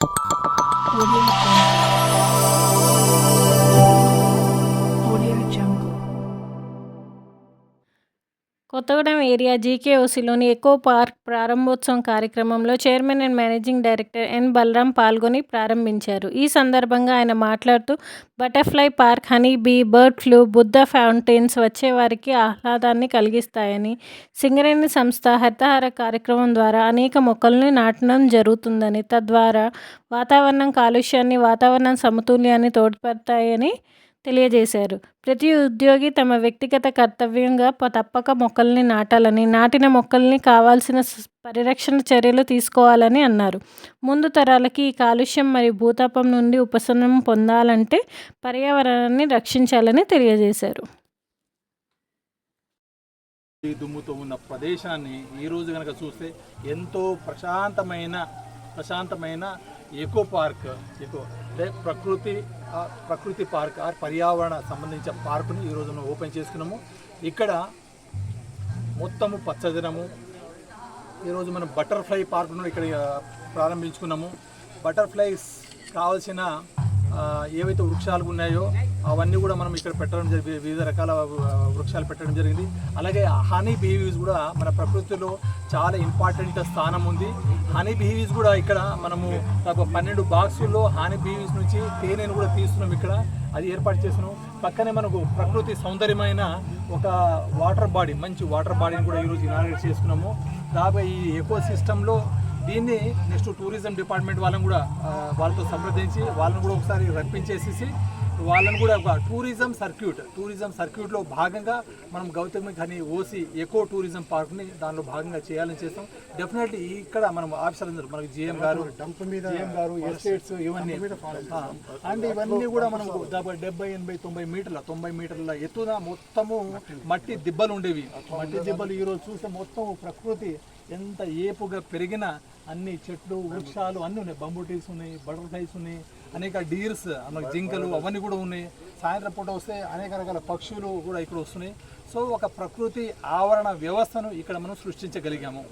Audio Jungle. Kothagudem area జీకేఓసీలోని eco park ప్రారంభోత్సవం కార్యక్రమంలో chairman and managing director N Balaram పాల్గొని ప్రారంభించారు. ఈ సందర్భంగా ఆయన మాట్లాడుతూ butterfly park, honey bee, bird flu, Buddha fountains వచ్చేవారికి ఆహ్లాదాన్ని కలిగిస్తాయని, సింగరేణి సంస్థ హరితహార కార్యక్రమం ద్వారా అనేక మొక్కల్ని నాటడం జరుగుతుందని, తద్వారా వాతావరణం కాలుష్యాన్ని, వాతావరణ సమతుల్యాన్ని తోడ్పడతాయని తెలియజేశారు. ప్రతి ఉద్యోగి తమ వ్యక్తిగత కర్తవ్యంగా తప్పక మొక్కల్ని నాటాలని, నాటిన మొక్కల్ని కావాల్సిన పరిరక్షణ చర్యలు తీసుకోవాలని అన్నారు. ముందు తరాలకి ఈ కాలుష్యం మరియు భూతాపం నుండి ఉపశమనం పొందాలంటే పర్యావరణాన్ని రక్షించాలని తెలియజేశారు. ఈ దుమ్ముతో ఉన్న ప్రదేశాన్ని ఈరోజు కనుక చూస్తే ఎంతో ప్రశాంతమైన ఎకో పార్క్, అంటే ప్రకృతి పార్క్ పర్యావరణ సంబంధించిన పార్కుని ఈరోజు మనం ఓపెన్ చేసుకున్నాము. ఇక్కడ మొత్తము పచ్చదనము. ఈరోజు మనం బటర్ఫ్లై పార్క్ను ఇక్కడ ప్రారంభించుకున్నాము. బటర్ఫ్లైస్ కావాల్సిన ఏవైతే వృక్షాలు ఉన్నాయో అవన్నీ కూడా మనం ఇక్కడ పెట్టడం జరిగింది. వివిధ రకాల వృక్షాలు పెట్టడం జరిగింది. అలాగే హనీ బీవీస్ కూడా మన ప్రకృతిలో చాలా ఇంపార్టెంట్ స్థానం ఉంది. హనీ బీవీస్ కూడా ఇక్కడ మనము 12 బాక్సుల్లో హనీ బీవీస్ నుంచి తేనెను కూడా తీస్తున్నాం. ఇక్కడ అది ఏర్పాటు చేస్తున్నాం. పక్కనే మనకు ప్రకృతి సౌందర్యమైన ఒక మంచి వాటర్ బాడీని కూడా ఈరోజు ఇనాగ్రేట్ చేసుకున్నాము. దాదాపు ఈ ఎకో సిస్టంలో దీన్ని నెక్స్ట్ టూరిజం డిపార్ట్మెంట్ వాళ్ళతో సంప్రదించి వాళ్ళని కూడా ఒకసారి రప్పించేసేసి వాళ్ళని కూడా ఒక టూరిజం సర్క్యూట్లో భాగంగా మనం Gautami Khani OC eco tourism పార్క్ని దానిలో భాగంగా చేయాలని చేస్తాం. డెఫినెట్లీ ఇక్కడ మనం ఆఫీసర్ అందరూ మనకి జిఎం గారు ఎస్టేట్స్ ఇవన్నీ అండ్ ఇవన్నీ కూడా మనం 70-80-90 మీటర్ల ఎత్తున మొత్తము మట్టి దిబ్బలు ఉండేవి. మట్టి దిబ్బలు ఈరోజు చూస్తే మొత్తం ప్రకృతి ఎంత ఏపుగా పెరిగిన అన్ని చెట్లు, వృక్షాలు అన్నీ ఉన్నాయి. బంబూటీస్ ఉన్నాయి, బటర్ఫ్లైస్ ఉన్నాయి, అనేక డీర్స్, జింకలు అవన్నీ కూడా ఉన్నాయి. సాయంత్రం పూట వస్తే అనేక రకాల పక్షులు కూడా ఇక్కడ వస్తున్నాయి. సో ఒక ప్రకృతి ఆవరణ వ్యవస్థను ఇక్కడ మనం సృష్టించగలిగాము.